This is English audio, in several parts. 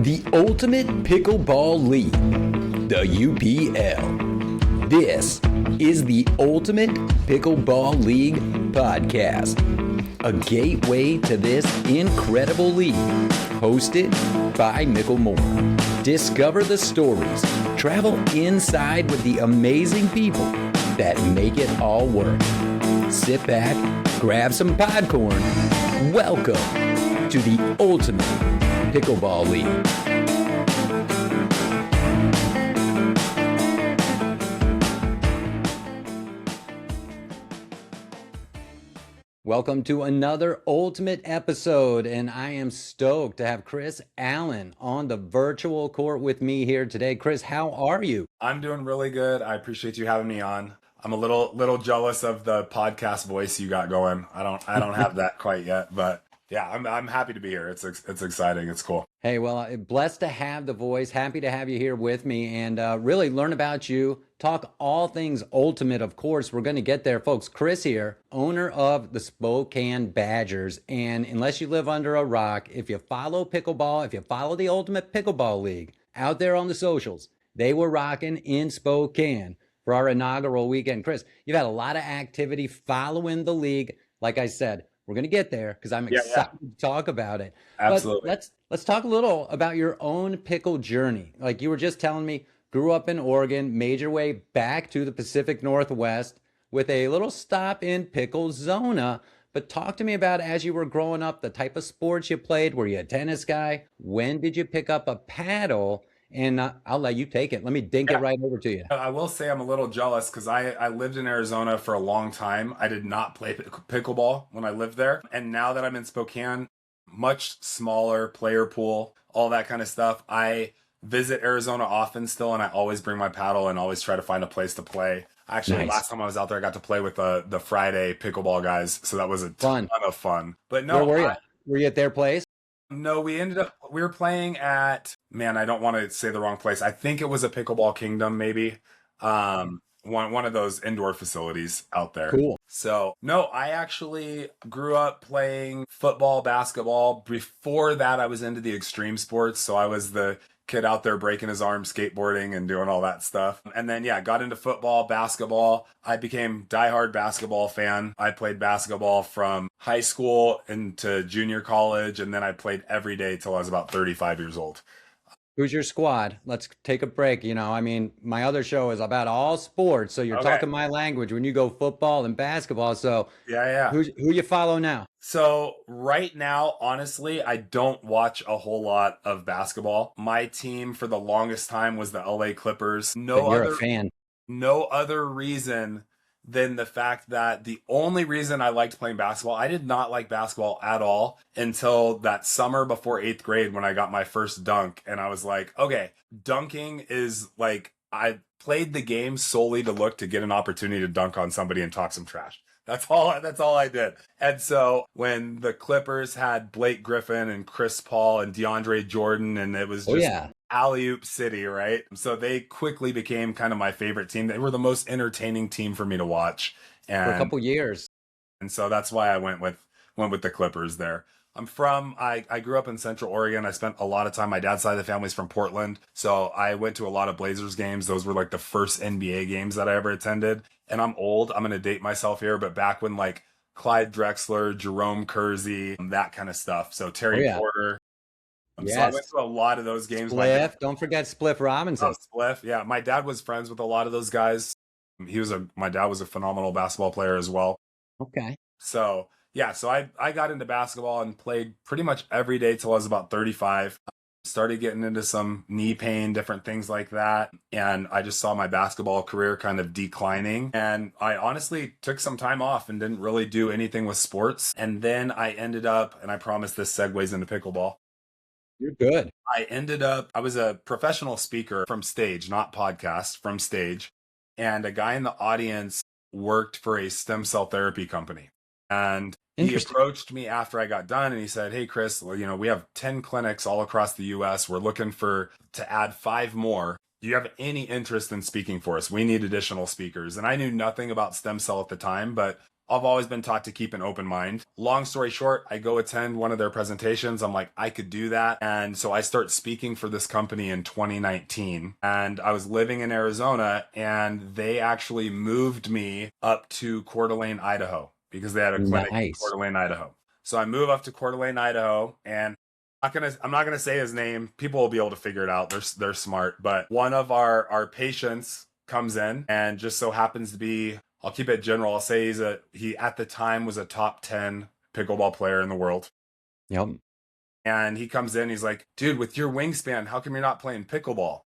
The Ultimate Pickleball League, the UPL. This is the Ultimate Pickleball League podcast, a gateway to this incredible league, hosted by Mickle Moore. Discover the stories, travel inside with the amazing people that make it all work. Sit back, grab some popcorn. Welcome to the Ultimate Pickleball League. Welcome to another Ultimate episode, and I am stoked to have Chris Allen on the virtual court with me here today. Chris, how are you? I'm doing really good. I appreciate you having me on. I'm a little jealous of the podcast voice you got going. I don't have that quite yet, but yeah, I'm happy to be here. It's exciting. It's cool. Hey, well, blessed to have the voice. Happy to have you here with me and really learn about you. Talk all things Ultimate, of course. We're going to get there, folks. Chris here, owner of the Spokane Badgers. And unless you live under a rock, if you follow pickleball, if you follow the Ultimate Pickleball League out there on the socials, they were rocking in Spokane for our inaugural weekend. Chris, you've had a lot of activity following the league. Like I said, we're going to get there because I'm excited to talk about it. Absolutely. But let's talk a little about your own pickle journey. Like you were just telling me, grew up in Oregon, made your way back to the Pacific Northwest with a little stop in Picklezona. But talk to me about, as you were growing up, the type of sports you played. Were you a tennis guy? When did you pick up a paddle? And I'll let you take it. Let me dink it right over to you. I will say I'm a little jealous because I lived in Arizona for a long time. I did not play pickleball when I lived there. And now that I'm in Spokane, much smaller player pool, all that kind of stuff. I visit Arizona often still, and I always bring my paddle and always try to find a place to play. Actually, Nice. Last time I was out there, I got to play with the Friday pickleball guys. So that was a ton of fun. But no, Where were you? Were you at their place? No, we were playing at, man, I don't want to say the wrong place. I think it was a Pickleball Kingdom, maybe. One of those indoor facilities out there. Cool. So, no, I actually grew up playing football, basketball. Before that, I was into the extreme sports. So I was the kid out there breaking his arm, skateboarding and doing all that stuff. And then, got into football, basketball. I became diehard basketball fan. I played basketball from high school into junior college, and then I played every day till I was about 35 years old. Who's your squad? Let's take a break. I mean, my other show is about all sports, so you're talking my language when you go football and basketball. So yeah. Who you follow now? So right now, honestly, I don't watch a whole lot of basketball. My team for the longest time was the LA Clippers. You're a fan. No other reason than the fact that the only reason I liked playing basketball, I did not like basketball at all until that summer before 8th grade when I got my first dunk. And I was like, okay, dunking is like, I played the game solely to get an opportunity to dunk on somebody and talk some trash. That's all I did. And so when the Clippers had Blake Griffin and Chris Paul and DeAndre Jordan, and it was just alley-oop city, right? So they quickly became kind of my favorite team. They were the most entertaining team for me to watch. And, for a couple years. And so that's why I went with the Clippers there. I grew up in Central Oregon. I spent a lot of time, my dad's side of the family's from Portland. So I went to a lot of Blazers games. Those were like the first NBA games that I ever attended. And I'm old. I'm going to date myself here, but back when like Clyde Drexler, Jerome Kersey, that kind of stuff. So Terry Porter. So I went to a lot of those games. Spliff. Don't forget Spliff Robinson. Oh, Spliff. Yeah. My dad was friends with a lot of those guys. My dad was a phenomenal basketball player as well. Okay. So I got into basketball and played pretty much every day till I was about 35. Started getting into some knee pain, different things like that. And I just saw my basketball career kind of declining. And I honestly took some time off and didn't really do anything with sports. And then I ended up, and I promise this segues into pickleball. You're good. I was a professional speaker from stage, not podcast, from stage. And a guy in the audience worked for a stem cell therapy company. And he approached me after I got done and he said, "Hey, Chris, we have 10 clinics all across the US. We're looking to add 5 more. Do you have any interest in speaking for us? We need additional speakers." And I knew nothing about stem cell at the time, but I've always been taught to keep an open mind. Long story short, I go attend one of their presentations. I'm like, I could do that. And so I start speaking for this company in 2019. And I was living in Arizona, and they actually moved me up to Coeur d'Alene, Idaho, because they had a clinic in Coeur Nice. d'Alene, Idaho. So I move up to Coeur d'Alene, Idaho, and I'm not gonna say his name. People will be able to figure it out. They're smart. But one of our patients comes in and just so happens to be, I'll keep it general. I'll say he at the time was a top 10 pickleball player in the world. Yep. And he comes in, he's like, dude, with your wingspan, how come you're not playing pickleball?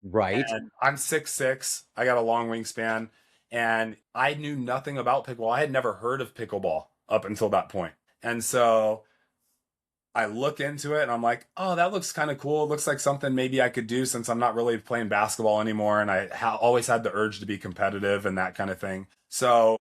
Right. And I'm 6'6". I got a long wingspan, and I knew nothing about pickleball. I had never heard of pickleball up until that point. And so I look into it and I'm like, oh, that looks kind of cool. It looks like something maybe I could do since I'm not really playing basketball anymore. And I always had the urge to be competitive and that kind of thing. So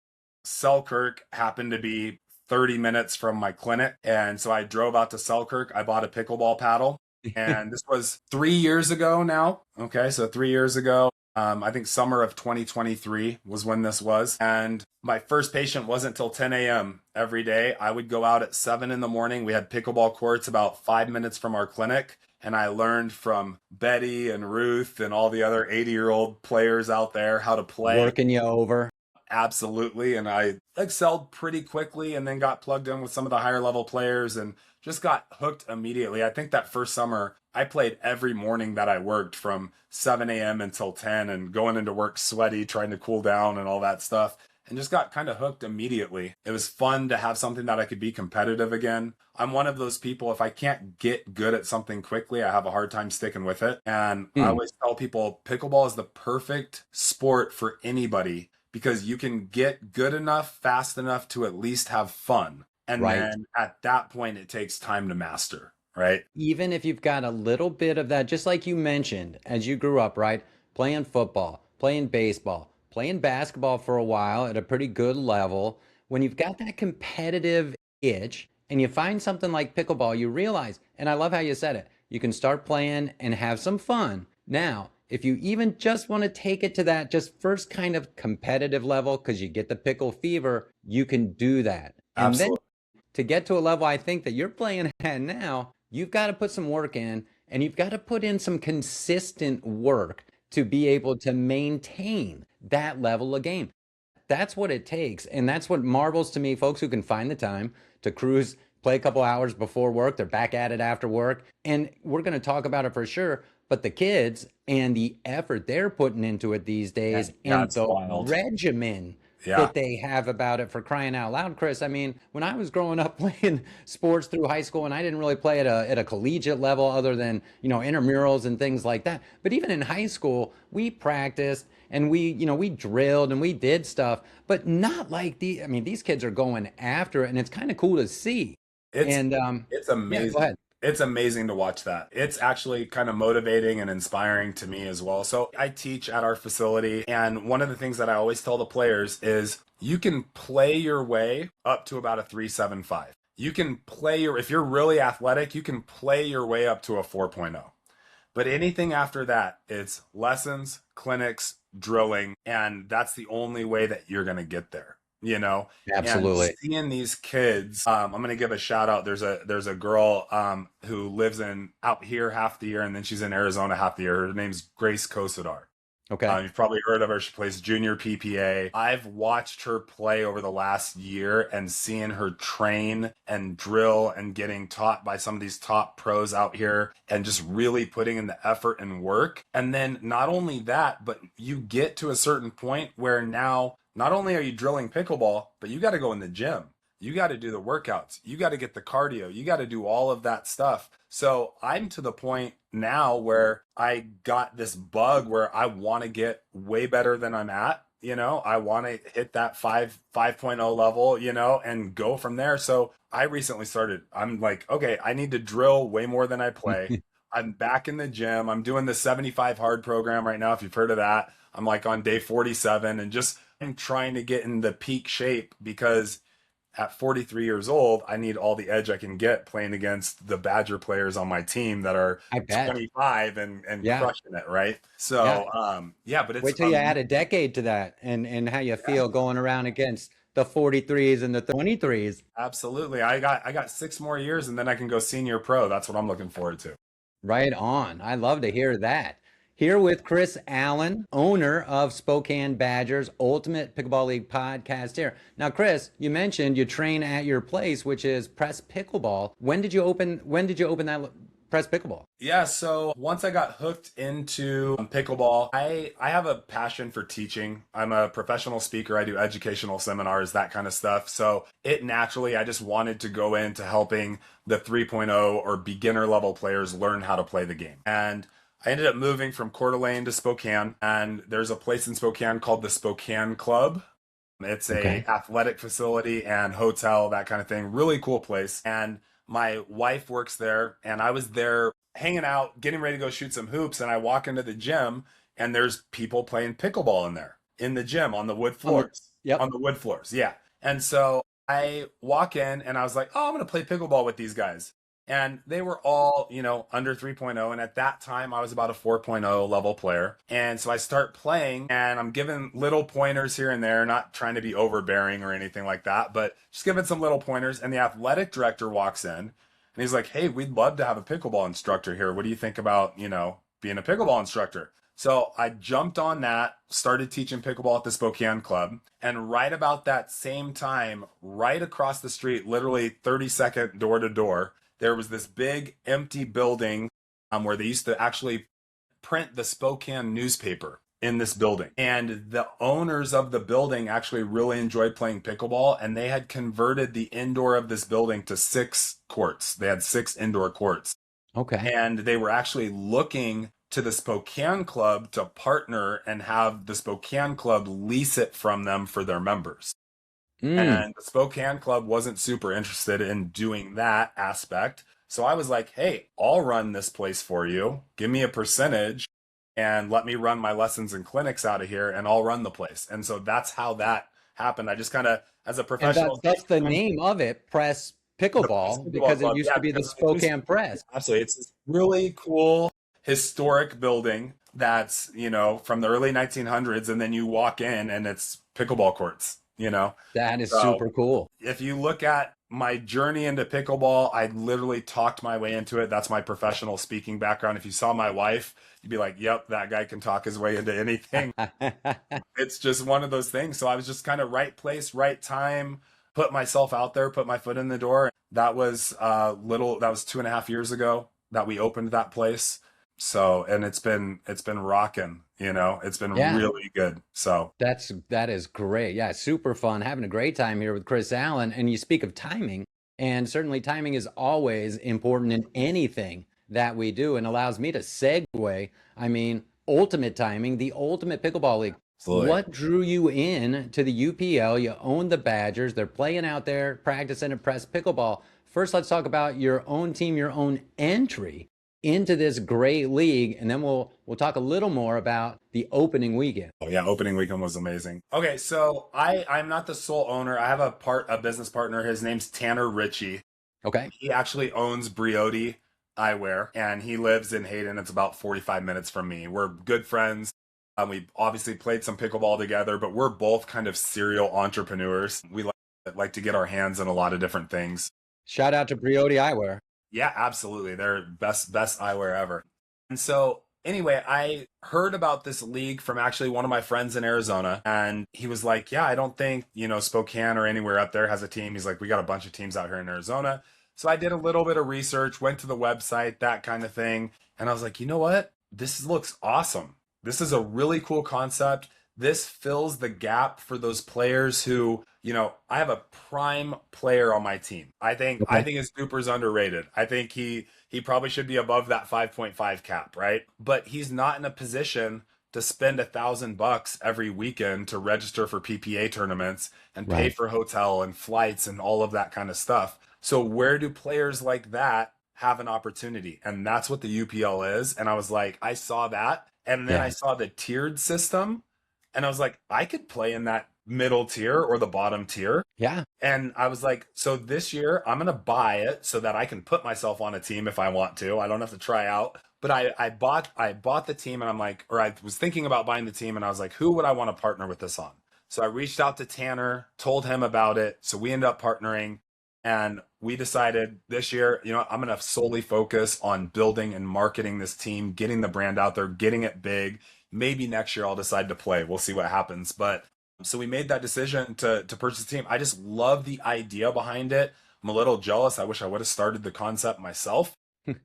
Selkirk happened to be 30 minutes from my clinic. And so I drove out to Selkirk. I bought a pickleball paddle. And this was 3 years ago now. Okay, so 3 years ago. I think summer of 2023 was when this was. And my first patient wasn't till 10 a.m. every day. I would go out at 7 in the morning. We had pickleball courts about 5 minutes from our clinic. And I learned from Betty and Ruth and all the other 80-year-old players out there how to play. Working you over. Absolutely. And I excelled pretty quickly and then got plugged in with some of the higher level players and just got hooked immediately. I think that first summer I played every morning that I worked from 7 a.m. until 10 and going into work sweaty, trying to cool down and all that stuff, and just got kind of hooked immediately. It was fun to have something that I could be competitive again. I'm one of those people, if I can't get good at something quickly, I have a hard time sticking with it. And I always tell people pickleball is the perfect sport for anybody because you can get good enough, fast enough to at least have fun. And then at that point, it takes time to master, right? Even if you've got a little bit of that, just like you mentioned, as you grew up, right? Playing football, playing baseball, playing basketball for a while at a pretty good level. When you've got that competitive itch and you find something like pickleball, you realize, and I love how you said it, you can start playing and have some fun. Now, if you even just want to take it to that just first kind of competitive level, because you get the pickle fever, you can do that. And Absolutely. then to get to a level I think that you're playing at now, you've got to put some work in and you've got to put in some consistent work to be able to maintain that level of game. That's what it takes. And that's what marvels to me, folks who can find the time to cruise, play a couple hours before work, they're back at it after work. And we're going to talk about it for sure. But the kids and the effort they're putting into it these days and the regimen that they have about it, for crying out loud, Chris. I mean, when I was growing up playing sports through high school, and I didn't really play at a collegiate level other than, intramurals and things like that. But even in high school, we practiced and we drilled and we did stuff, but not like these kids are going after it, and it's kind of cool to see. It's amazing. Yeah, go ahead. It's amazing to watch that. It's actually kind of motivating and inspiring to me as well. So I teach at our facility, and one of the things that I always tell the players is you can play your way up to about a 3.75. You can if you're really athletic, you can play your way up to a 4.0. But anything after that, it's lessons, clinics, drilling, and that's the only way that you're going to get there. Absolutely. And seeing these kids, I'm going to give a shout out. There's a girl who lives out here half the year, and then she's in Arizona half the year. Her name's Grace Kosadar. Okay. You've probably heard of her. She plays junior PPA. I've watched her play over the last year and seeing her train and drill and getting taught by some of these top pros out here and just really putting in the effort and work. And then not only that, but you get to a certain point where now not only are you drilling pickleball, but you got to go in the gym. You got to do the workouts. You got to get the cardio. You got to do all of that stuff. So I'm to the point now where I got this bug where I want to get way better than I'm at. I want to hit that 5.0 level, and go from there. So I recently I'm like, okay, I need to drill way more than I play. I'm back in the gym. I'm doing the 75 hard program right now. If you've heard of that, I'm like on day 47 and I'm trying to get in the peak shape because at 43 years old, I need all the edge I can get playing against the Badger players on my team that are 25 and crushing it, right? So, but it's wait till you add a decade to that and how you feel going around against the 43s and the 23s. Absolutely. I got 6 more years and then I can go senior pro. That's what I'm looking forward to. Right on. I love to hear that. Here with Chris Allen, owner of Spokane Badgers, Ultimate Pickleball League podcast here. Now, Chris, you mentioned you train at your place, which is Press Pickleball. When did you open that Press Pickleball? Yeah, so once I got hooked into pickleball, I have a passion for teaching. I'm a professional speaker. I do educational seminars, that kind of stuff. So it naturally, I just wanted to go into helping the 3.0 or beginner level players learn how to play the game. And I ended up moving from Coeur d'Alene to Spokane, and there's a place in Spokane called the Spokane Club. It's a athletic facility and hotel, that kind of thing. Really cool place. And my wife works there, and I was there hanging out, getting ready to go shoot some hoops, and I walk into the gym, and there's people playing pickleball in there, in the gym, on the wood floors. Yep. On the wood floors, yeah. And so I walk in, and I was like, oh, I'm going to play pickleball with these guys. And they were all, under 3.0. And at that time, I was about a 4.0 level player. And so I start playing, and I'm giving little pointers here and there, not trying to be overbearing or anything like that, but just giving some little pointers. And the athletic director walks in, and he's like, hey, we'd love to have a pickleball instructor here. What do you think about, being a pickleball instructor? So I jumped on that, started teaching pickleball at the Spokane Club. And right about that same time, right across the street, literally 30-second door to door, there was this big empty building where they used to actually print the Spokane newspaper in this building. And the owners of the building actually really enjoyed playing pickleball, and they had converted the indoor of this building to 6 courts. They had 6 indoor courts. Okay. And they were actually looking to the Spokane Club to partner and have the Spokane Club lease it from them for their members. And the Spokane Club wasn't super interested in doing that aspect. So I was like, hey, I'll run this place for you. Give me a percentage and let me run my lessons and clinics out of here, and I'll run the place. And so that's how that happened. I just kind of, as a professional. That's the name of it, Press Pickleball, because it used to be the Spokane Press. Absolutely. It's this really cool historic building that's, from the early 1900s. And then you walk in and it's pickleball courts. That is super cool. If you look at my journey into pickleball, I literally talked my way into it. That's my professional speaking background. If you saw my wife, you'd be like, yep, that guy can talk his way into anything. It's just one of those things. So I was just kind of right place, right time, put myself out there, put my foot in the door. That was that was 2.5 years ago that we opened that place. So, and it's been rocking, it's been really good. So that is great. Yeah. Super fun. Having a great time here with Chris Allen. And you speak of timing, and certainly timing is always important in anything that we do, and allows me to segue. I mean, ultimate timing, the Ultimate Pickleball League. Absolutely. What drew you in to the UPL? You own the Badgers. They're playing out there, practicing at Press Pickleball. First, let's talk about your own team, your own entry into this great league, and then we'll talk a little more about the opening weekend. Oh yeah, opening weekend was amazing. Okay, so I'm not the sole owner. I have a business partner. His name's Tanner Ritchie. Okay. He actually owns Briotti Eyewear, and he lives in Hayden. It's about 45 minutes from me. We're good friends. We obviously played some pickleball together, but we're both kind of serial entrepreneurs. We like to get our hands in a lot of different things. Shout out to Briotti Eyewear. Yeah, absolutely. They're best eyewear ever. And so anyway, I heard about this league from actually one of my friends in Arizona, and he was like, yeah, I don't think, Spokane or anywhere up there has a team. He's like, we got a bunch of teams out here in Arizona. So I did a little bit of research, went to the website, that kind of thing. And I was like, you know what? This looks awesome. This is a really cool concept. This fills the gap for those players who, I have a prime player on my team. I think his Cooper's underrated. I think he probably should be above that 5.5 cap, right? But he's not in a position to spend $1,000 every weekend to register for PPA tournaments and pay for hotel and flights and all of that kind of stuff. So where do players like that have an opportunity? And that's what the UPL is. And I was like, I saw that. And then I saw the tiered system. And I was like, I could play in that middle tier or the bottom tier. Yeah. And I was like, so this year I'm going to buy it so that I can put myself on a team if I want to. I don't have to try out. But I bought the team, and I'm like, or I was thinking about buying the team, and I was like, who would I want to partner with this on? So I reached out to Tanner, told him about it. So we ended up partnering, and we decided this year, I'm going to solely focus on building and marketing this team, getting the brand out there, getting it big. Maybe next year I'll decide to play. We'll see what happens. But so we made that decision to purchase the team. I just love the idea behind it. I'm a little jealous. I wish I would have started the concept myself.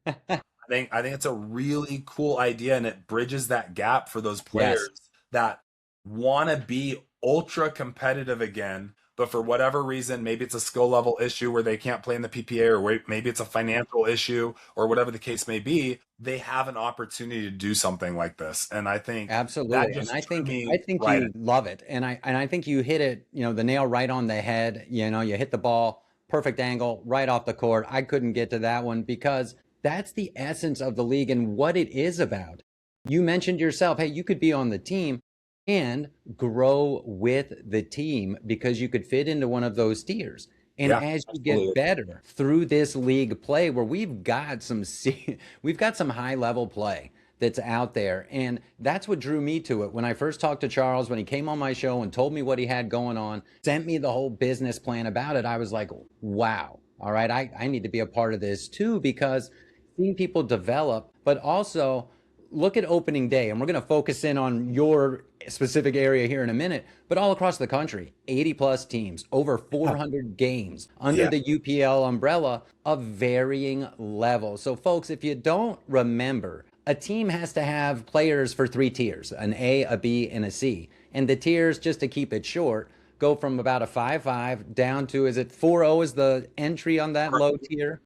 I think it's a really cool idea, and it bridges that gap for those players that want to be ultra competitive again, but for whatever reason, maybe it's a skill level issue where they can't play in the PPA, or maybe it's a financial issue, or whatever the case may be. They have an opportunity to do something like this, and I think that Absolutely. And just I drew think me I think right. you love it. And I think you hit it, the nail right on the head. You hit the ball, perfect angle, right off the court. I couldn't get to that one because that's the essence of the league and what it is about. You mentioned yourself, hey, you could be on the team and grow with the team because you could fit into one of those tiers. And Yeah, as you get absolutely. better through this league play where we've got some high level play that's out there. And that's what drew me to it. When I first talked to Charles, when he came on my show and told me what he had going on, sent me the whole business plan about it, I was like, wow, all right, I need to be a part of this too, because seeing people develop, but also look at opening day, and we're going to focus in on your specific area here in a minute, but all across the country, 80 plus teams, over 400 games under Yeah. the UPL umbrella of varying levels. So folks, if you don't remember, a team has to have players for three tiers, an A, a B, and a C. And the tiers, just to keep it short, go from about a 5-5 down to, is it 4-0 is the entry on that low tier?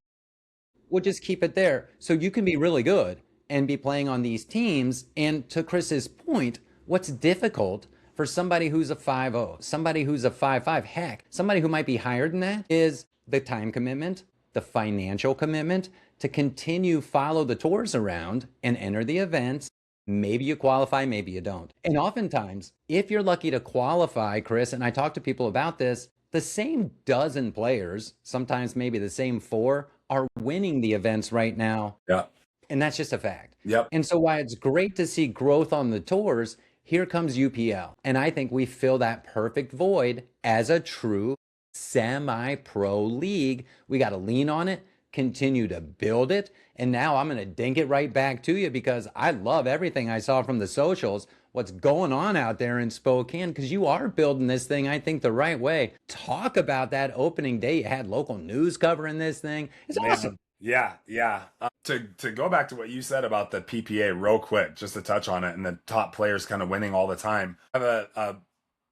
We'll just keep it there. So you can be really good and be playing on these teams. And to Chris's point, what's difficult for somebody who's a 5-0, somebody who's a 5-5, heck, somebody who might be higher than that, is the time commitment, the financial commitment to continue follow the tours around and enter the events. Maybe you qualify, maybe you don't. And oftentimes, if you're lucky to qualify, Chris, and I talk to people about this, the same dozen players, sometimes maybe the same four, are winning the events right now. Yeah. And that's just a fact. Yep. And so while it's great to see growth on the tours, here comes UPL. And I think we fill that perfect void as a true semi-pro league. We got to lean on it, continue to build it. And now I'm going to dink it right back to you because I love everything I saw from the socials, what's going on out there in Spokane, because you are building this thing, I think, the right way. Talk about that opening day. You had local news covering this thing. It's awesome. Yeah, yeah. To go back to what you said about the PPA real quick, just to touch on it, and the top players kind of winning all the time. I have a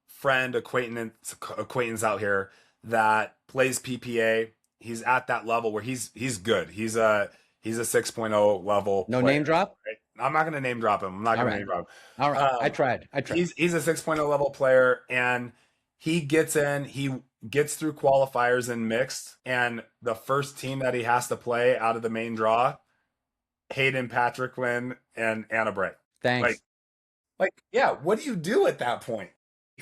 friend, acquaintance out here that plays PPA. He's at that level where he's good. He's a 6.0 level No player, name drop? right? I'm not going to name drop him. I'm not All going to right. name drop him. All right. I tried. He's a 6.0 level player, and he gets in, he gets through qualifiers in mixed, and the first team that he has to play out of the main draw, Hayden Patrickman and Anna Bray. Thanks. Yeah, what do you do at that point?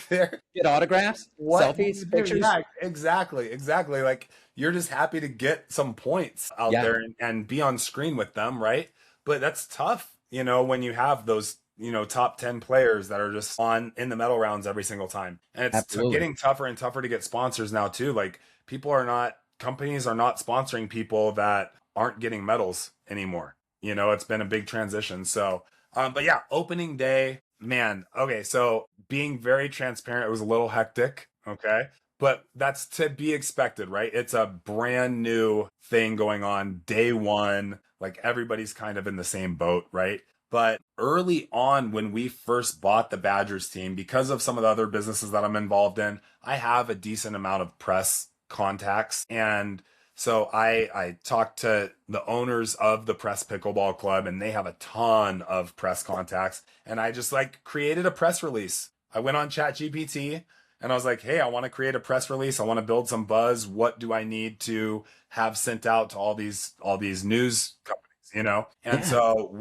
There, Get autographs, what do you selfies, do? pictures. Yeah, exactly. Like, you're just happy to get some points out Yeah. there and be on screen with them, right? But that's tough, when you have those, top 10 players that are just in the medal rounds every single time. And it's Absolutely. getting tougher and tougher to get sponsors now too. Like, companies are not sponsoring people that aren't getting medals anymore. It's been a big transition. So, but yeah, opening day, man. Okay. So being very transparent, it was a little hectic. Okay. But that's to be expected, right? It's a brand new thing going on day one. Like, everybody's kind of in the same boat, right? But early on, when we first bought the Badgers team, because of some of the other businesses that I'm involved in, I have a decent amount of press contacts. And so I talked to the owners of the Press Pickleball Club, and they have a ton of press contacts. And I just created a press release. I went on ChatGPT and I was like, hey, I want to create a press release. I want to build some buzz. What do I need to have sent out to all these news companies, And so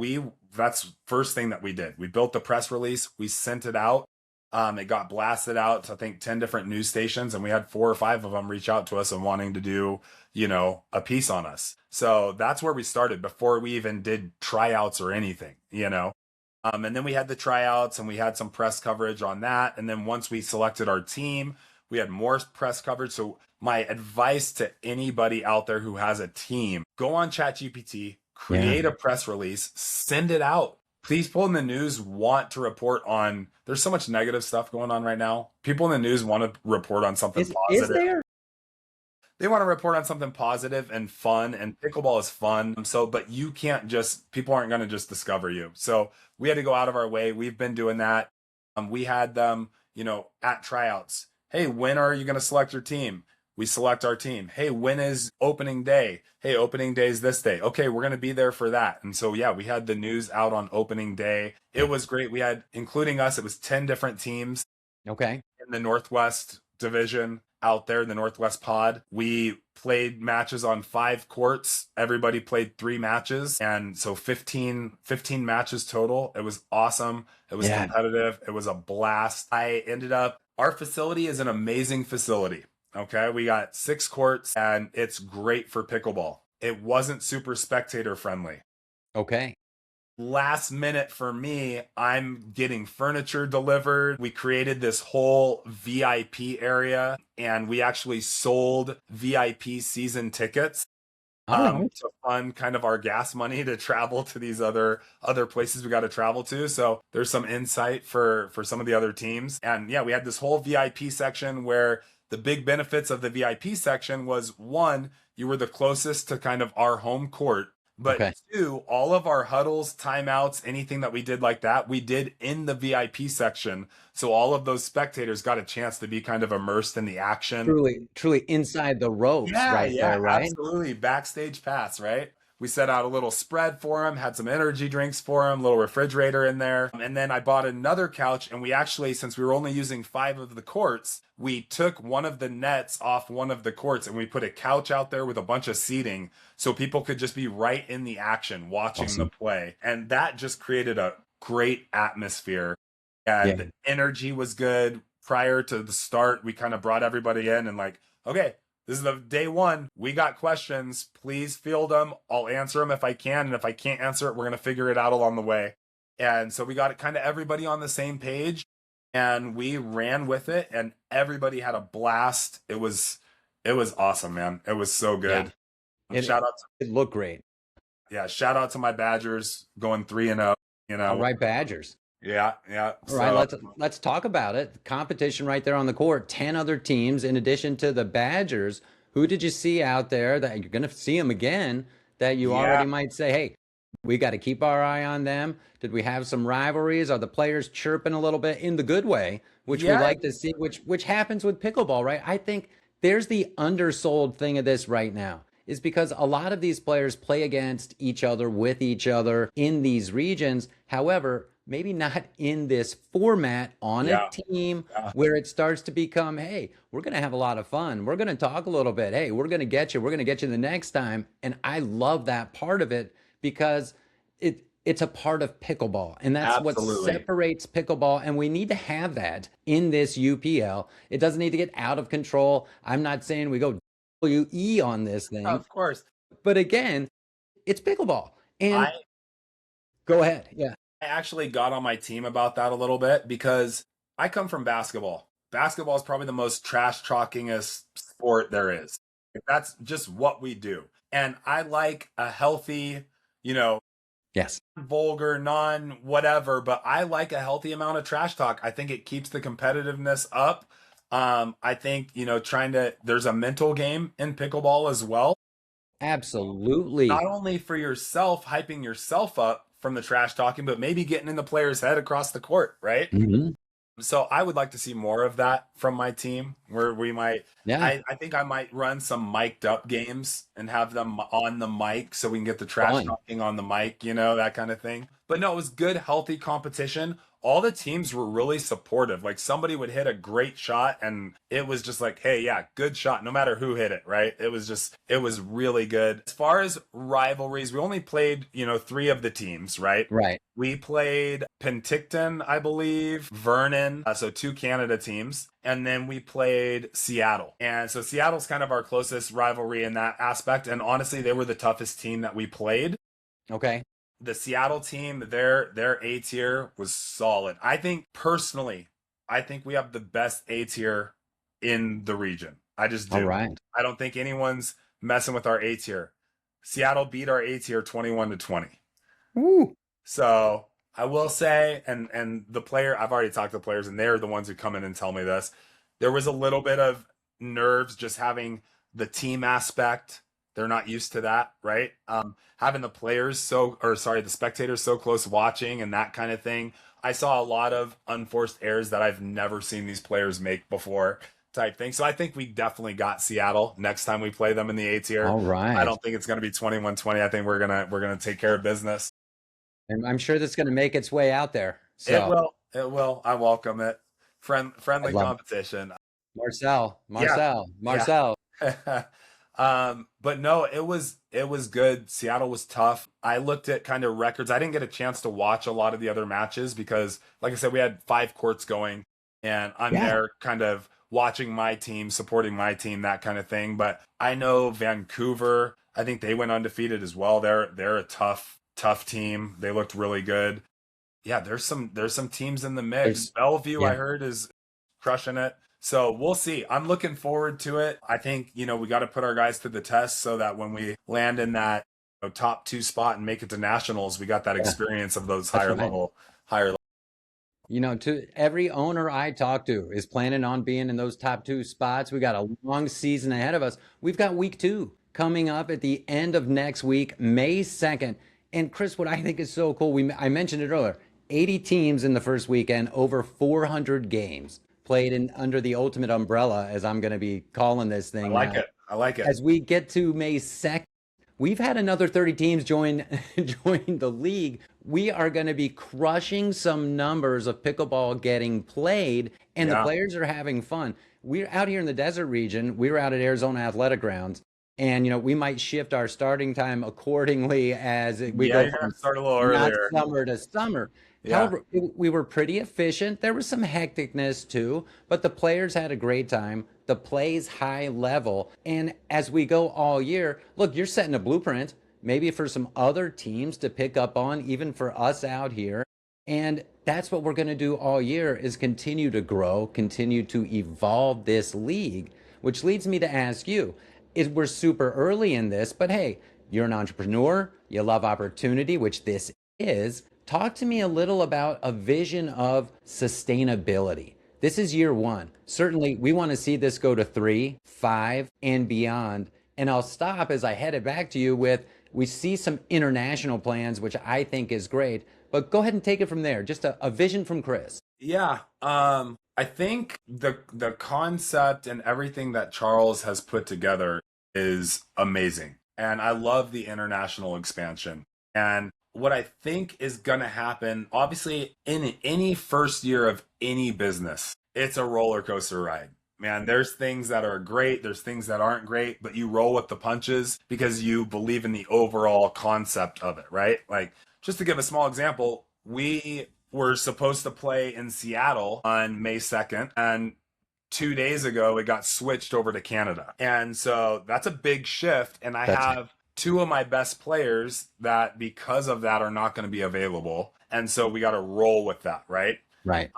that's first thing that we did. We built the press release. We sent it out. It got blasted out to, I think, 10 different news stations, and we had 4 or 5 of them reach out to us and wanting to do, a piece on us. So that's where we started before we even did tryouts or anything. And then we had the tryouts and we had some press coverage on that. And then once we selected our team, we had more press coverage. So my advice to anybody out there who has a team, go on ChatGPT, create a press release, send it out. These people in the news want to report on, there's so much negative stuff going on right now. People in the news want to report on something positive. Is there? They want to report on something positive and fun, and pickleball is fun. So, but you can't just, people aren't going to just discover you. So we had to go out of our way. We've been doing that. We had them, at tryouts. Hey, when are you going to select your team? We select our team. Hey, when is opening day? Hey, opening day is this day. Okay, we're going to be there for that. And so, yeah, we had the news out on opening day. It was great. We had, including us, it was 10 different teams. Okay. In the Northwest division out there in the Northwest pod. We played matches on 5 courts. Everybody played 3 matches. And so 15 matches total. It was awesome. It was competitive. It was a blast. Our facility is an amazing facility. Okay. We got 6 courts and it's great for pickleball. It wasn't super spectator friendly. Okay. Last minute for me, I'm getting furniture delivered. We created this whole VIP area and we actually sold VIP season tickets to fund kind of our gas money to travel to these other places we got to travel to. So there's some insight for some of the other teams. And yeah, we had this whole VIP section where the big benefits of the VIP section was, one, you were the closest to kind of our home court. But 2, all of our huddles, timeouts, anything that we did like that, we did in the VIP section. So all of those spectators got a chance to be kind of immersed in the action. Truly inside the ropes there, right? Absolutely. Backstage pass, right? We set out a little spread for them, had some energy drinks for them, little refrigerator in there. And then I bought another couch and we actually, since we were only using 5 of the courts, we took one of the nets off one of the courts and we put a couch out there with a bunch of seating so people could just be right in the action watching the play. And that just created a great atmosphere. And the energy was good. Prior to the start, we kind of brought everybody in and like, okay, this is the day 1. We got questions. Please field them. I'll answer them if I can. And if I can't answer it, we're going to figure it out along the way. And so we got kind of everybody on the same page and we ran with it and everybody had a blast. It was awesome, man. It was so good. Yeah. It looked great. Yeah. Shout out to my Badgers going 3-0, All right, Badgers. Yeah. All right, let's talk about it. Competition right there on the court. 10 other teams in addition to the Badgers. Who did you see out there that you're going to see them again that you already might say, hey, we got to keep our eye on them? Did we have some rivalries? Are the players chirping a little bit in the good way, which we like to see, which happens with pickleball, right? I think there's the undersold thing of this right now is because a lot of these players play against each other, with each other in these regions. However, maybe not in this format on a team where it starts to become, hey, we're going to have a lot of fun. We're going to talk a little bit. Hey, we're going to get you. We're going to get you the next time. And I love that part of it because it's a part of pickleball. And that's what separates pickleball. And we need to have that in this UPL. It doesn't need to get out of control. I'm not saying we go WE on this thing. Of course. But again, it's pickleball. And go ahead. Yeah. I actually got on my team about that a little bit because I come from basketball. Basketball is probably the most trash talkingest sport there is. That's just what we do. And I like a healthy, vulgar, non-whatever, but I like a healthy amount of trash talk. I think it keeps the competitiveness up. I think, there's a mental game in pickleball as well. Absolutely. Not only for yourself, hyping yourself up from the trash talking, but maybe getting in the player's head across the court, right? Mm-hmm. So I would like to see more of that from my team where we might, I think I might run some mic'd up games and have them on the mic so we can get the trash talking on the mic, that kind of thing. But no, it was good, healthy competition. All the teams were really supportive. Like somebody would hit a great shot and it was just like, hey, yeah, good shot, no matter who hit it, right? It was really good. As far as rivalries, we only played, 3 of the teams, right? Right. We played Penticton, I believe, Vernon, so 2 Canada teams. And then we played Seattle. And so Seattle's kind of our closest rivalry in that aspect. And honestly, they were the toughest team that we played. Okay. the Seattle team, their A tier was solid. I think personally, I think we have the best A tier in the region. I just All do. right. I don't think anyone's messing with our A tier. Seattle beat our A tier 21-20. Woo. So I will say, and the player, I've already talked to the players, and they're the ones who come in and tell me this. There was a little bit of nerves just having the team aspect. They're not used to that, right? Having the players the spectators so close watching and that kind of thing. I saw a lot of unforced errors that I've never seen these players make before, type thing. So I think we definitely got Seattle next time we play them in the A tier. All I right. don't think it's going to be 21-20. I think we're gonna take care of business. And I'm sure that's going to make its way out there. It So will. It will. I welcome it. I Friendly love competition. Marcel, Yeah. Marcel, Yeah. Marcel. But no, it was good. Seattle was tough. I looked at kind of records. I didn't get a chance to watch a lot of the other matches because, like I said, we had 5 courts going, and I'm Yeah. there kind of watching my team, supporting my team, that kind of thing. But I know Vancouver. I think they went undefeated as well. They're a tough team. They looked really good. Yeah, there's some teams in the mix. Bellevue, I Yeah. heard, is crushing it. So we'll see. I'm looking forward to it. I think, we got to put our guys to the test so that when we land in that top 2 spot and make it to nationals, we got that Yeah. experience of those That's higher right. level. To every owner I talk to is planning on being in those top 2 spots. We got a long season ahead of us. We've got week 2 coming up at the end of next week, May 2nd. And Chris, what I think is so cool, I mentioned it earlier, 80 teams in the first weekend, over 400 games played in under the ultimate umbrella, as I'm going to be calling this I thing like now. it. I like it. As we get to May 2nd, we've had another 30 teams join join the league. We are going to be crushing some numbers of pickleball getting played, and the Yeah. players are having fun. We're out here in the desert region. We were out at Arizona Athletic Grounds, and we might shift our starting time accordingly as we Yeah, go you're gonna from start a little not earlier. summer to summer. Yeah. However, we were pretty efficient. There was some hecticness too, but the players had a great time. The play's high level. And as we go all year, look, you're setting a blueprint, maybe for some other teams to pick up on, even for us out here. And that's what we're going to do all year is continue to grow, continue to evolve this league, which leads me to ask you, is we're super early in this, but hey, you're an entrepreneur, you love opportunity, which this is. Talk to me a little about a vision of sustainability. This is year 1. Certainly, we want to see this go to 3, 5, and beyond. And I'll stop as I head it back to you with we see some international plans, which I think is great. But go ahead and take it from there. Just a vision from Chris. Yeah. I think the concept and everything that Charles has put together is amazing. And I love the international expansion. And what I think is going to happen, obviously, in any first year of any business, it's a roller coaster ride. Man, there's things that are great, there's things that aren't great, but you roll with the punches because you believe in the overall concept of it, right? Like, just to give a small example, we were supposed to play in Seattle on May 2nd, and 2 days ago, it got switched over to Canada. And so that's a big shift. And I That's have 2 of my best players that, because of that, are not going to be available. And so we got to roll with that, right? right.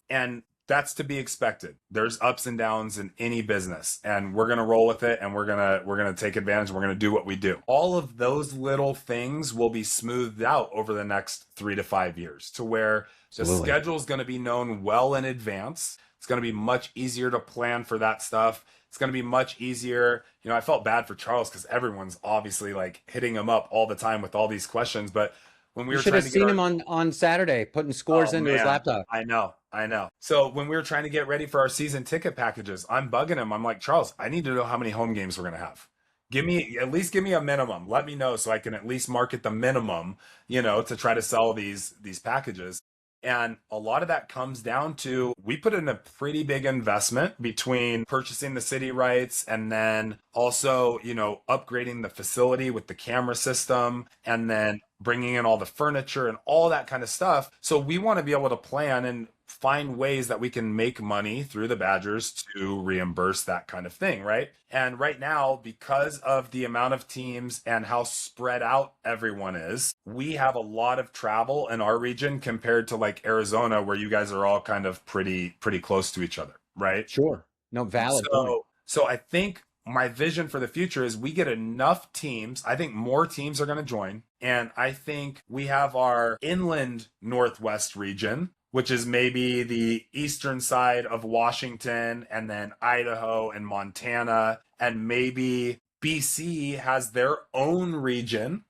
And that's to be expected. There's ups and downs in any business, and we're going to roll with it, and we're going to take advantage. We're going to do what we do. All of those little things will be smoothed out over the next 3 to 5 years to where the Absolutely. schedule is going to be known well in advance. It's going to be much easier to plan for that stuff. It's going to be much easier. I felt bad for Charles because everyone's obviously like hitting him up all the time with all these questions. But when we You were should trying have to get seen him on Saturday putting scores Oh, into his man. laptop. I know. So when we were trying to get ready for our season ticket packages, I'm bugging him. I'm like, Charles, I need to know how many home games we're going to have. Give me a minimum. Let me know so I can at least market the minimum, to try to sell these packages. And a lot of that comes down to we put in a pretty big investment between purchasing the city rights and then also, upgrading the facility with the camera system and then bringing in all the furniture and all that kind of stuff. So we want to be able to plan. And find ways that we can make money through the Badgers to reimburse that kind of thing, right? And right now, because of the amount of teams and how spread out everyone is, we have a lot of travel in our region compared to like Arizona, where you guys are all kind of pretty close to each other, right? Sure. No, valid point. So I think my vision for the future is we get enough teams. I think more teams are going to join. And I think we have our inland Northwest region, which is maybe the eastern side of Washington, and then Idaho and Montana, and maybe BC has their own region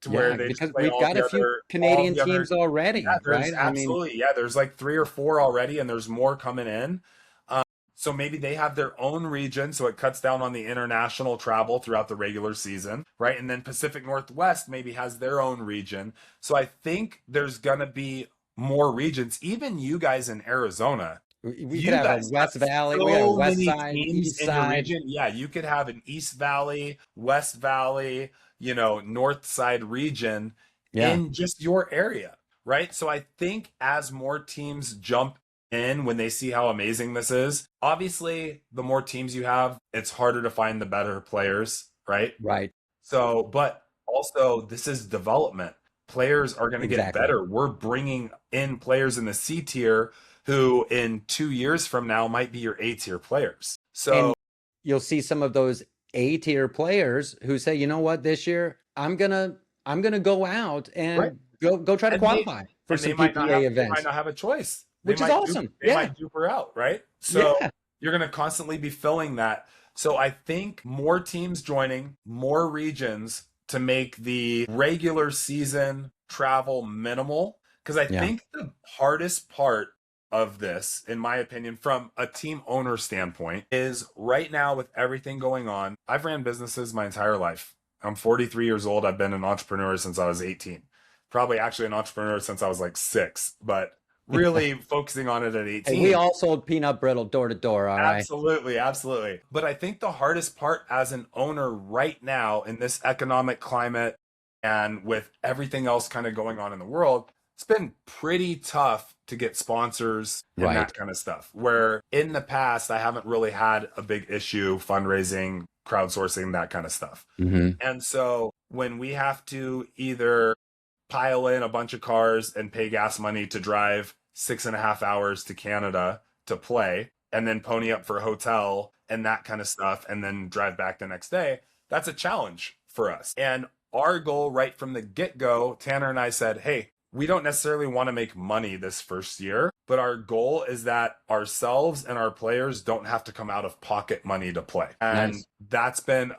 to where they because just play we've all got the a few other, Canadian all the other teams already, yeah, there's right? I mean, absolutely, yeah, there's like 3 or 4 already, and there's more coming in. So maybe they have their own region, so it cuts down on the international travel throughout the regular season, right? And then Pacific Northwest maybe has their own region. So I think there's gonna be more regions. Even you guys in Arizona, we you could have a guys West have Valley, we got a so West many Side, teams East in your Side. region. Yeah, you could have an East Valley, West Valley, North Side region Yeah, in just your area, right? So I think as more teams jump in when they see how amazing this is, obviously the more teams you have, it's harder to find the better players, right? right. So, but also this is development. Players are going to get Exactly. better. We're bringing in players in the C tier who in 2 years from now might be your A tier players. So And you'll see some of those A tier players who say, you know what, this year I'm gonna go out right. and go try to And they, qualify for and some they might not PPA have they events, might not have a choice. which is awesome. They Yeah, might dupe her out, right? So yeah, you're going to constantly be filling that. So I think more teams joining, more regions to make the regular season travel minimal. Because I yeah. think the hardest part of this, in my opinion, from a team owner standpoint, is right now with everything going on. I've ran businesses my entire life. I'm 43 years old. I've been an entrepreneur since I was 18. Probably actually an entrepreneur since I was like 6, but really focusing on it at 18. Hey, we all sold peanut brittle door to door, all right? Absolutely, absolutely. But I think the hardest part as an owner right now in this economic climate and with everything else kind of going on in the world, it's been pretty tough to get sponsors and Right. that kind of stuff. Where in the past, I haven't really had a big issue fundraising, crowdsourcing, that kind of stuff. Mm-hmm. And so when we have to either pile in a bunch of cars and pay gas money to drive 6.5 hours to Canada to play, and then pony up for a hotel and that kind of stuff, and then drive back the next day, that's a challenge for us. And our goal right from the get-go, Tanner and I said, hey, we don't necessarily want to make money this first year, but our goal is that ourselves and our players don't have to come out of pocket money to play. And Nice. that's been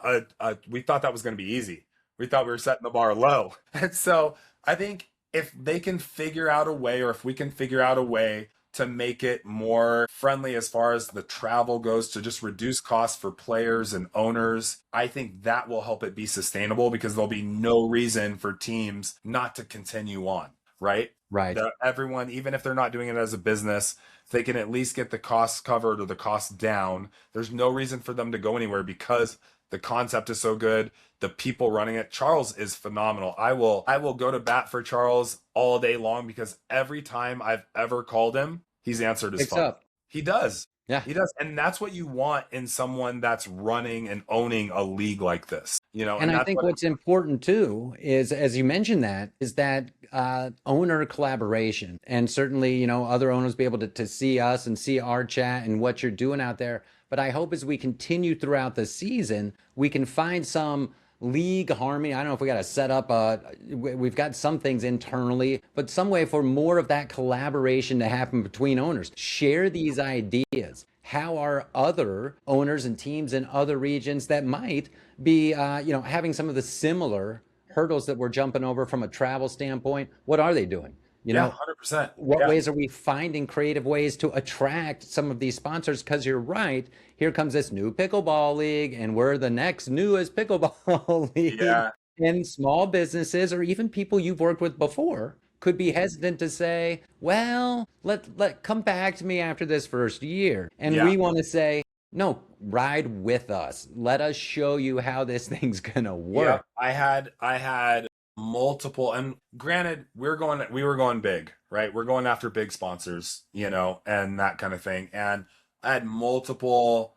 we thought that was going to be easy. We thought we were setting the bar low. And so I think if they can figure out a way, or if we can figure out a way to make it more friendly as far as the travel goes, to just reduce costs for players and owners, I think that will help it be sustainable, because there'll be no reason for teams not to continue on, right? Right. Everyone, even if they're not doing it as a business, if they can at least get the costs covered or the costs down, there's no reason for them to go anywhere, because the concept is so good. The people running it, Charles is phenomenal. I will go to bat for Charles all day long, because every time I've ever called him, he's answered his Picks phone. up. He does. Yeah. He does. And that's what you want in someone that's running and owning a league like this, And I that's think what what's important too is, as you mentioned, is that owner collaboration, and certainly, other owners be able to see us and see our chat and what you're doing out there. But I hope as we continue throughout the season, we can find some league harmony. I don't know if we got to set up we've got some things internally, but some way for more of that collaboration to happen between owners. Share these ideas. How are other owners and teams in other regions that might be, having some of the similar hurdles that we're jumping over from a travel standpoint? What are they doing? Yeah, 100%. What ways are we finding creative ways to attract some of these sponsors? Because you're right, here comes this new pickleball league, and we're the next newest pickleball league. Yeah. And small businesses, or even people you've worked with before, could be hesitant to say, well, let come back to me after this first year. And Yeah. we want to say, no, ride with us. Let us show you how this thing's gonna work. Yeah, I had multiple, and granted, we were going big, right? We're going after big sponsors, and that kind of thing. And I had multiple,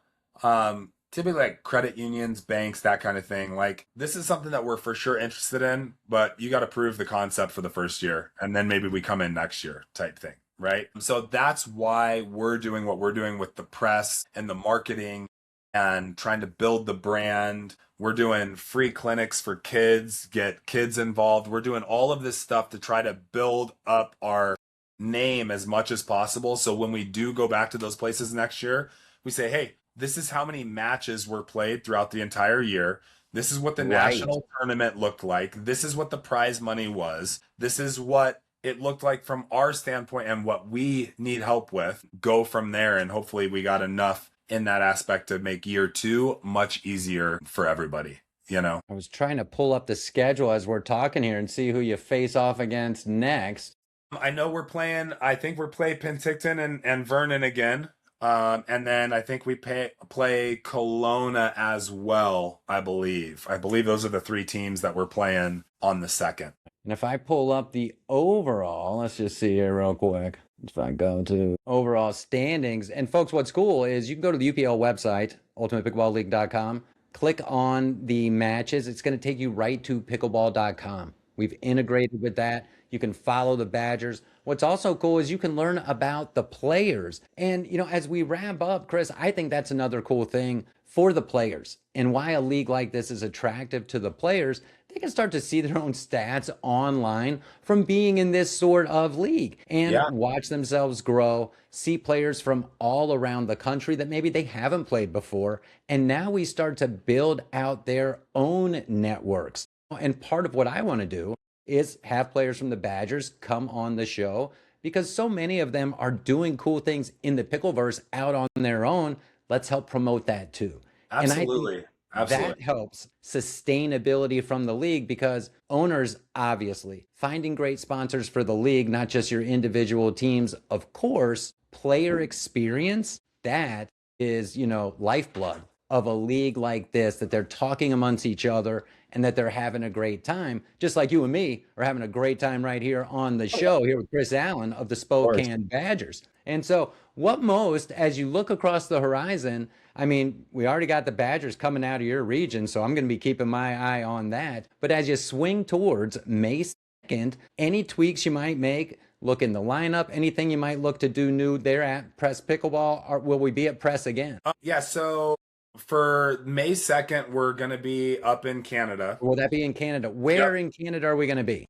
typically like credit unions, banks, that kind of thing. Like, this is something that we're for sure interested in, but you got to prove the concept for the first year, and then maybe we come in next year type thing, right? So that's why we're doing what we're doing with the press and the marketing and trying to build the brand. We're doing free clinics for kids, get kids involved. We're doing all of this stuff to try to build up our name as much as possible. So when we do go back to those places next year, we say, hey, this is how many matches were played throughout the entire year. This is what the Right. national tournament looked like. This is what the prize money was. This is what it looked like from our standpoint and what we need help with. Go from there. And hopefully we got enough in that aspect to make year 2 much easier for everybody. I was trying to pull up the schedule as we're talking here and see who you face off against next. I know I think we're playing Penticton and Vernon again. And then I think we play Kelowna as well, I believe. I believe those are the 3 teams that we're playing on the 2nd. And if I pull up the overall, let's just see here real quick. If I go to overall standings, and folks, what's cool is you can go to the UPL website, ultimatepickleballleague.com, click on the matches. It's going to take you right to pickleball.com. We've integrated with that. You can follow the Badgers. What's also cool is you can learn about the players. And, as we wrap up, Chris, I think that's another cool thing for the players and why a league like this is attractive to the players. They can start to see their own stats online from being in this sort of league and watch themselves grow, see players from all around the country that maybe they haven't played before. And now we start to build out their own networks. And part of what I want to do is have players from the Badgers come on the show because so many of them are doing cool things in the Pickleverse out on their own. Let's help promote that too. Absolutely. And I think that helps sustainability from the league because owners, obviously, finding great sponsors for the league, not just your individual teams, of course, player experience, that is, lifeblood of a league like this, that they're talking amongst each other and that they're having a great time, just like you and me are having a great time right here on the show here with Chris Allen of the Spokane Badgers. And so what most, as you look across the horizon, I mean, we already got the Badgers coming out of your region, so I'm going to be keeping my eye on that. But as you swing towards May 2nd, any tweaks you might make, look in the lineup, anything you might look to do new there at Press Pickleball, or will we be at Press again? So for May 2nd, we're going to be up in Canada. Will that be in Canada? Where in Canada are we going to be?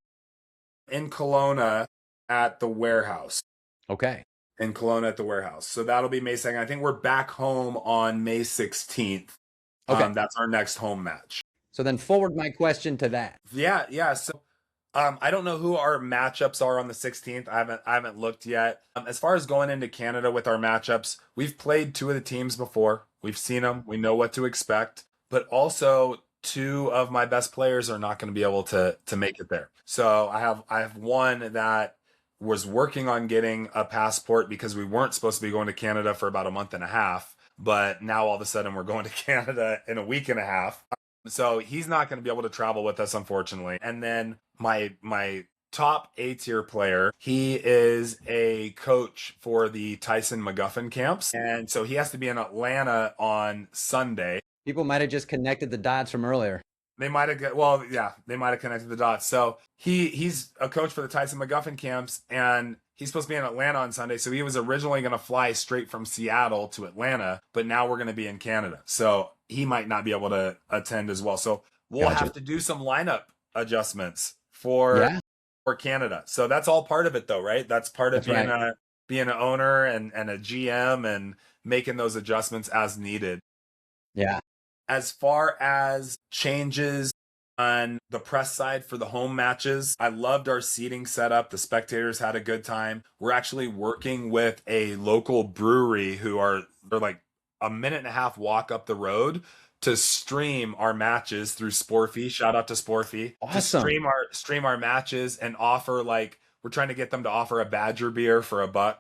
In Kelowna at the warehouse. Okay. In Kelowna at the warehouse. So that'll be May 2nd. I think we're back home on May 16th. Okay. That's our next home match. So then forward my question to that. Yeah. So I don't know who our matchups are on the 16th. I haven't looked yet. As far as going into Canada with our matchups, we've played 2 of the teams before. We've seen them. We know what to expect. But also 2 of my best players are not going to be able to make it there. So I have one that was working on getting a passport because we weren't supposed to be going to Canada for about a month and a half. But now all of a sudden we're going to Canada in a week and a half. So he's not going to be able to travel with us, unfortunately. And then my top A-tier player, he is a coach for the Tyson McGuffin camps. And so he has to be in Atlanta on Sunday. People might have just connected the dots from earlier. They might have they might have connected the dots. So he's a coach for the Tyson McGuffin camps, and he's supposed to be in Atlanta on Sunday. So he was originally going to fly straight from Seattle to Atlanta, but now we're going to be in Canada. So he might not be able to attend as well. So we'll have to do some lineup adjustments for Canada. So that's all part of it though, right? That's part of being an owner and a GM and making those adjustments as needed. Yeah. As far as changes on the press side for the home matches, I loved our seating setup. The spectators had a good time. We're actually working with a local brewery they're like a minute and a half walk up the road to stream our matches through Sporfy. Shout out to Sporfy. Awesome. To stream our matches and offer, like, we're trying to get them to offer a Badger beer for $1,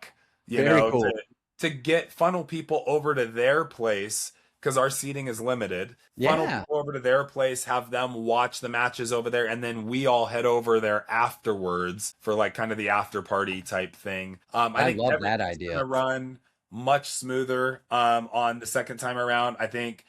Very cool. to funnel people over to their place. because our seating is limited. Yeah. Funnel people over to their place, have them watch the matches over there, and then we all head over there afterwards for like kind of the after party type thing. I think love that everything's idea. gonna run much smoother on the second time around. I think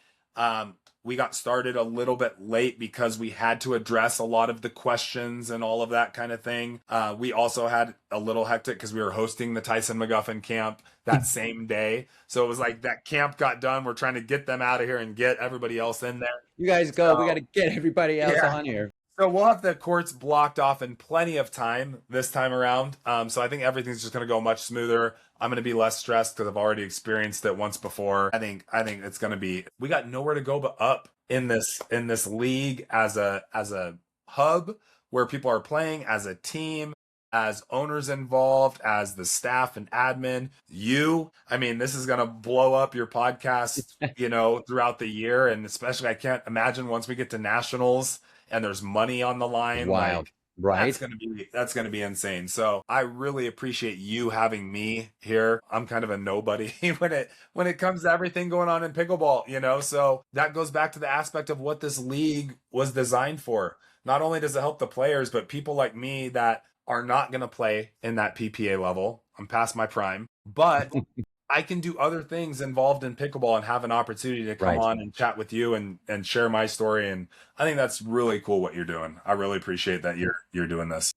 we got started a little bit late because we had to address a lot of the questions and all of that kind of thing. We also had a little hectic because we were hosting the Tyson McGuffin camp that same day. So it was like that camp got done. We're trying to get them out of here and get everybody else in there. You guys go. We got to get everybody else on here. So we'll have the courts blocked off in plenty of time this time around. So I think everything's just going to go much smoother. I'm going to be less stressed because I've already experienced it once before. I think it's going to be, we got nowhere to go but up in this league as a hub where people are playing as a team, as owners involved, as the staff and admin. This is going to blow up your podcast, throughout the year. And especially I can't imagine once we get to nationals and there's money on the line. Wild. Right. That's gonna be insane. So I really appreciate you having me here. I'm kind of a nobody when it comes to everything going on in pickleball, So that goes back to the aspect of what this league was designed for. Not only does it help the players, but people like me that are not gonna play in that PPA level. I'm past my prime, but I can do other things involved in pickleball and have an opportunity to come on and chat with you and share my story. And I think that's really cool what you're doing. I really appreciate that you're doing this.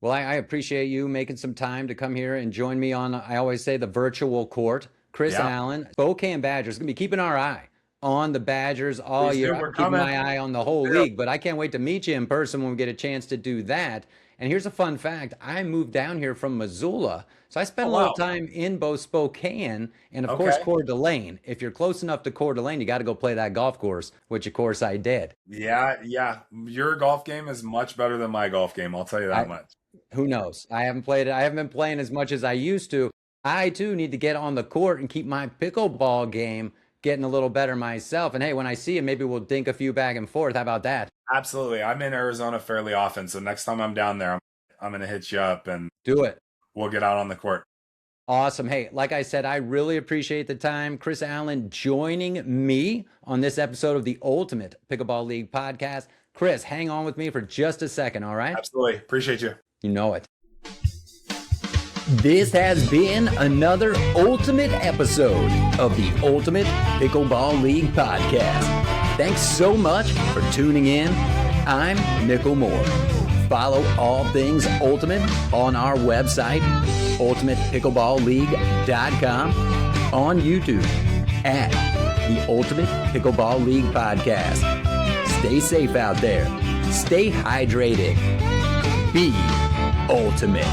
Well, I appreciate you making some time to come here and join me on, I always say, the virtual court. Chris Allen, Spokane Badgers, going to be keeping our eye on the Badgers all year. I'm keeping my eye on the whole league, but I can't wait to meet you in person when we get a chance to do that. And here's a fun fact. I moved down here from Missoula, so I spent a little time in both Spokane and, of course, Coeur d'Alene. If you're close enough to Coeur d'Alene, you got to go play that golf course, which, of course, I did. Yeah. Your golf game is much better than my golf game. I'll tell you that much. Who knows? I haven't played it. I haven't been playing as much as I used to. I, too, need to get on the court and keep my pickleball game getting a little better myself. And, hey, when I see you, maybe we'll dink a few back and forth. How about that? Absolutely. I'm in Arizona fairly often, so next time I'm down there, I'm going to hit you up and do it. We'll get out on the court. Awesome. Hey, like I said, I really appreciate the time. Chris Allen joining me on this episode of the Ultimate Pickleball League podcast. Chris, hang on with me for just a second, all right? Absolutely. Appreciate you. You know it. This has been another ultimate episode of the Ultimate Pickleball League podcast. Thanks so much for tuning in. I'm Nickel Moore. Follow all things Ultimate on our website, ultimatepickleballleague.com, on YouTube at the Ultimate Pickleball League podcast. Stay safe out there. Stay hydrated. Be ultimate.